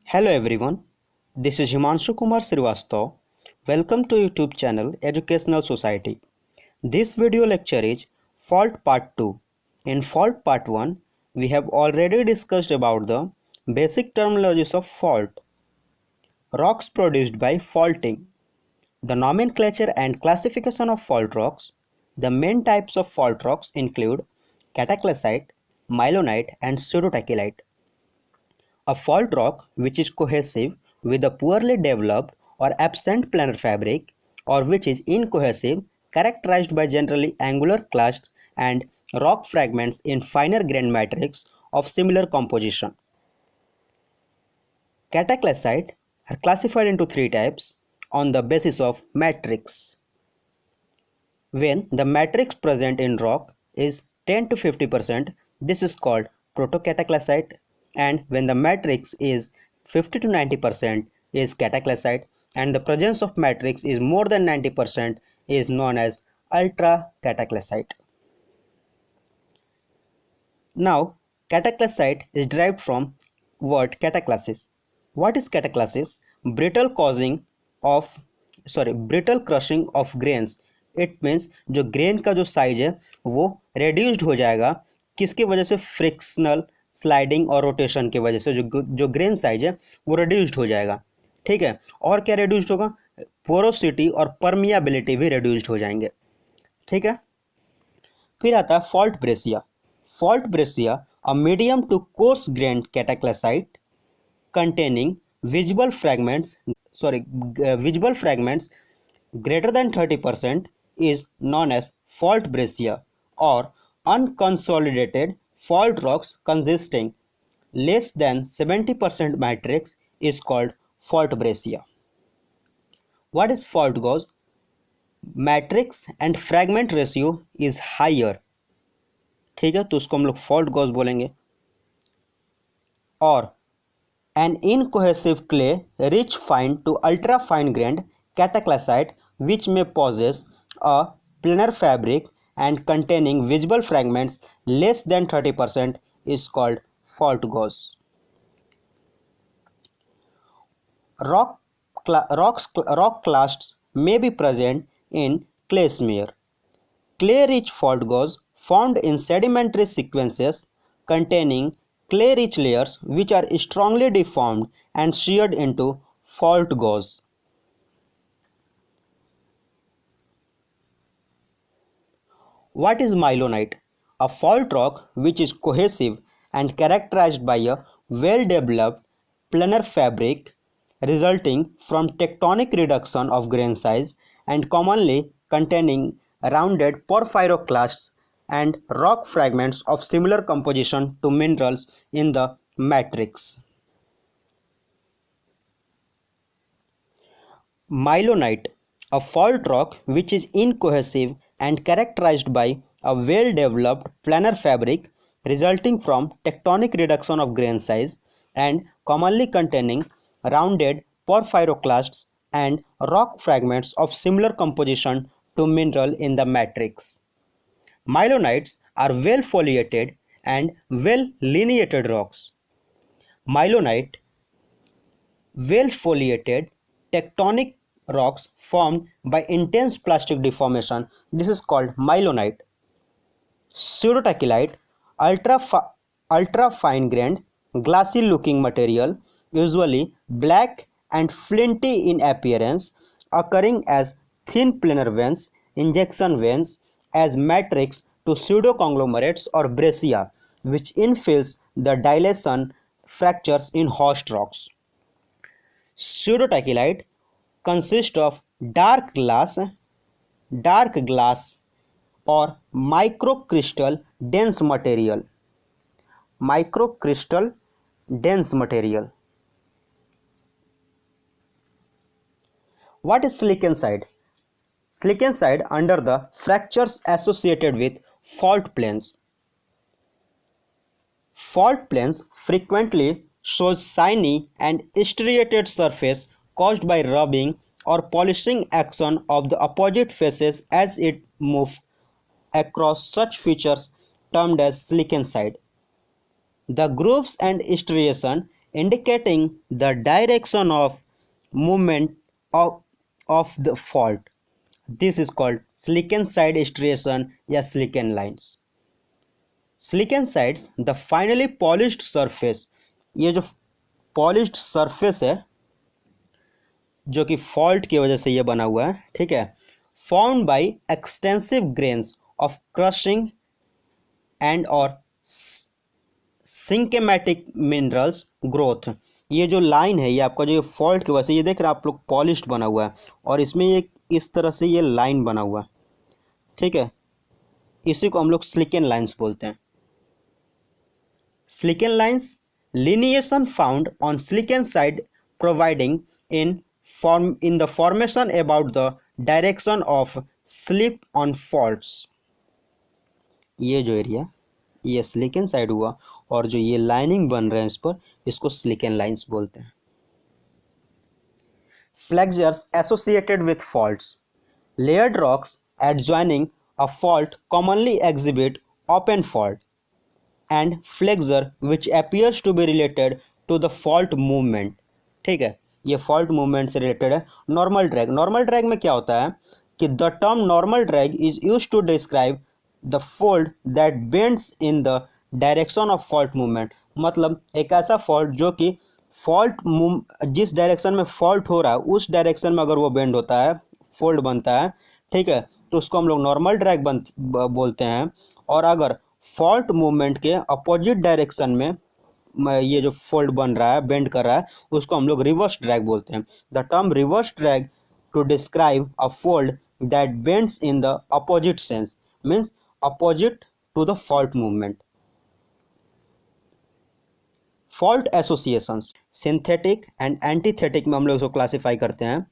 Hello everyone, this is Himanshu Kumar Srivastav. Welcome to YouTube channel Educational Society. This video lecture is Fault Part 2. In Fault Part 1, we have already discussed about the basic terminologies of fault, rocks produced by faulting, the nomenclature and classification of fault rocks. The main types of fault rocks include cataclysite, mylonite and pseudotachylite. A fault rock which is cohesive with a poorly developed or absent planar fabric, or which is incohesive, characterized by generally angular clasts and rock fragments in finer grained matrix of similar composition. Cataclysite are classified into three types on the basis of matrix. When the matrix present in rock is 10 to 50%, this is called protocataclysite, and when the matrix is 50 to 90% is cataclysite, and the presence of matrix is more than 90% is known as ultracataclysite. Now, cataclysite is derived from word cataclasis. What is cataclasis? Brittle crushing of grains. It means जो grain का जो size है वो reduced हो जाएगा, किसकी वजह से? फ्रिक्शनल स्लाइडिंग और रोटेशन की वजह से जो ग्रेन साइज है वो रेड्यूस्ड हो जाएगा. ठीक है, और क्या रेड्यूस्ड होगा? पोरोसिटी और परमियाबिलिटी भी रेड्यूस्ड हो जाएंगे. ठीक है, फिर आता है fault Brescia. Fault breccia, a medium to coarse grained cataclysite containing visible fragments greater than 30% is known as fault breccia, or unconsolidated fault rocks consisting less than 70% matrix is called fault breccia. What is fault gauge? Matrix and fragment ratio is higher. ठीक है, तो उसको हम लोग fault gouge बोलेंगे. और an incohesive clay rich fine to ultra fine grained cataclysite which may possess a planar fabric and containing visible fragments less than 30% is called fault gauge. Rock clasts may be present in clay smear. Clay-rich fault gauge formed in sedimentary sequences containing clay-rich layers which are strongly deformed and sheared into fault gauge. What is mylonite? A fault rock which is cohesive and characterized by a well-developed planar fabric resulting from tectonic reduction of grain size and commonly containing rounded porphyroclasts and rock fragments of similar composition to minerals in the matrix. Mylonite, a fault rock which is incohesive and characterized by a well-developed planar fabric resulting from tectonic reduction of grain size and commonly containing rounded porphyroclasts and rock fragments of similar composition to mineral in the matrix. Mylonites are well foliated and well lineated rocks. Mylonite, well foliated tectonic rocks formed by intense plastic deformation. This is called mylonite. Pseudotachylite, ultra fine grained, glassy looking material, usually black and flinty in appearance, occurring as thin planar veins, injection veins, as matrix to pseudoconglomerates or breccia, which infills the dilation fractures in host rocks. Pseudotachylite consists of dark glass or microcrystal dense material. What is silicanside? Silicanside under the fractures associated with fault planes. Fault planes frequently shows shiny and striated surface caused by rubbing or polishing action of the opposite faces as it moves across, such features termed as silicanside. The grooves and striation indicating the direction of movement of the fault. This is called slicken side striation या slicken lines. Slicken sides, the finely polished surface. ये जो polished surface है जो कि fault की वजह से ये बना हुआ है, ठीक है, formed by extensive grains of crushing and और सिंकेमेटिक मिनरल्स ग्रोथ. ये जो लाइन है ये आपका जो फॉल्ट की वजह से ये देख रहे हैं आप लोग पॉलिश्ड बना हुआ है और इसमें ये इस तरह से ये लाइन बना हुआ है, ठीक है, इसी को हम लोग स्लिकन लाइंस बोलते हैं. स्लिकन lines lineation found on slicken side providing in the formation about the direction of slip on faults. ये जो एरिया ये स्लिकन साइड हुआ और जो ये लाइनिंग बन रहे हैं इस पर, इसको स्लिकन लाइंस बोलते हैं. Flexures associated with faults. Layered rocks adjoining a fault commonly exhibit open fault and flexure which appears to be related to the fault movement. ठीक है, ये fault movement से related है. Normal drag. Normal drag में क्या होता है कि the term normal drag is used to describe the fold that bends in the direction of fault movement. मतलब एक ऐसा fault जो कि जिस डायरेक्शन में फॉल्ट हो रहा है उस डायरेक्शन में अगर वो बेंड होता है, फोल्ड बनता है, ठीक है, तो उसको हम लोग नॉर्मल ड्रैग बोलते हैं. और अगर फॉल्ट मूवमेंट के अपोजिट डायरेक्शन में ये जो फोल्ड बन रहा है, बेंड कर रहा है, उसको हम लोग रिवर्स ड्रैग बोलते हैं. The term reverse drag to describe a fold that bends in the opposite sense means opposite to the fault movement. Fault associations synthetic and antithetic में हम लोग इसको क्लासीफाई करते हैं.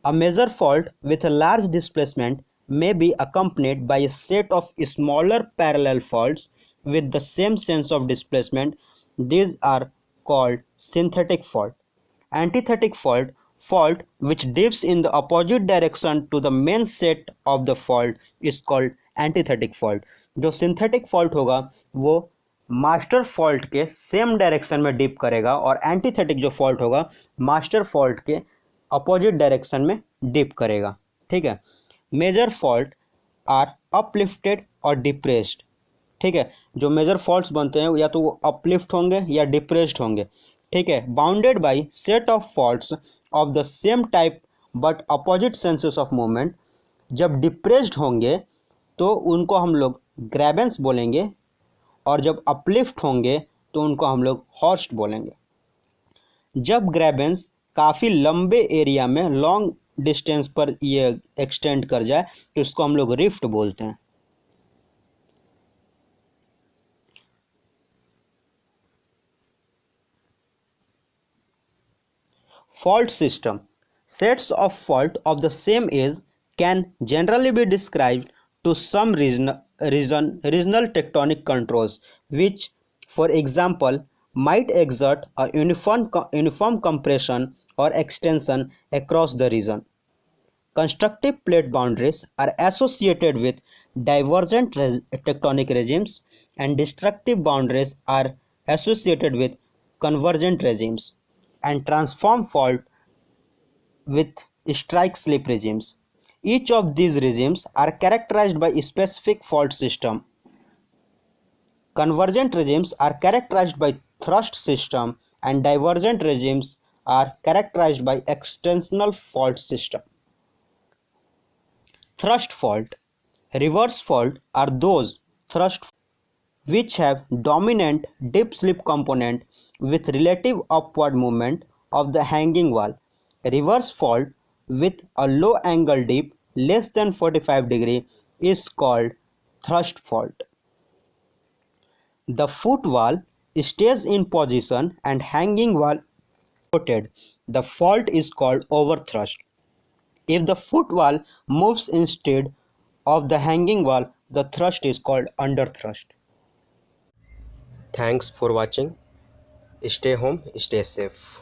A major fault with a large displacement may be accompanied by a set of smaller parallel faults with the same sense of displacement. These are called synthetic fault. Antithetic fault which dips in the opposite direction to the main set of the fault is called antithetic fault. जो synthetic fault होगा वो master fault के same direction में dip करेगा और एंटीथेटिक जो fault होगा master fault के अपोजिट डायरेक्शन में डिप करेगा. ठीक है, मेजर फॉल्ट आर अपलिफ्टेड और डिप्रेस्ड. ठीक है, जो मेजर फॉल्ट्स बनते हैं या तो वो अपलिफ्ट होंगे या डिप्रेस्ड होंगे. ठीक है, bounded by set of faults of the same type but opposite senses of movement. जब डिप्रेस्ड होंगे तो उनको हम लोग ग्रैबेंस बोलेंगे और जब अपलिफ्ट होंगे तो उनको हम लोग हॉर्स्ट बोलेंगे. जब ग्रैबेंस काफ़ी लंबे एरिया में लॉन्ग डिस्टेंस पर ये एक्सटेंड कर जाए तो इसको हम लोग रिफ्ट बोलते हैं. Fault system. Sets of fault of the same age can generally be described to some regional tectonic controls which, for example, might exert a uniform compression or extension across the region. Constructive plate boundaries are associated with divergent tectonic regimes and destructive boundaries are associated with convergent regimes, and transform fault with strike slip regimes. Each of these regimes are characterized by a specific fault system. Convergent regimes are characterized by thrust system and divergent regimes are characterized by extensional fault system. Thrust fault. Reverse fault are those thrust which have dominant dip slip component with relative upward movement of the hanging wall. Reverse fault with a low angle dip less than 45 degree is called thrust fault. The foot wall stays in position and hanging wall rotated. The fault is called overthrust. If the foot wall moves instead of the hanging wall, the thrust is called underthrust. Thanks for watching. Stay home, stay safe.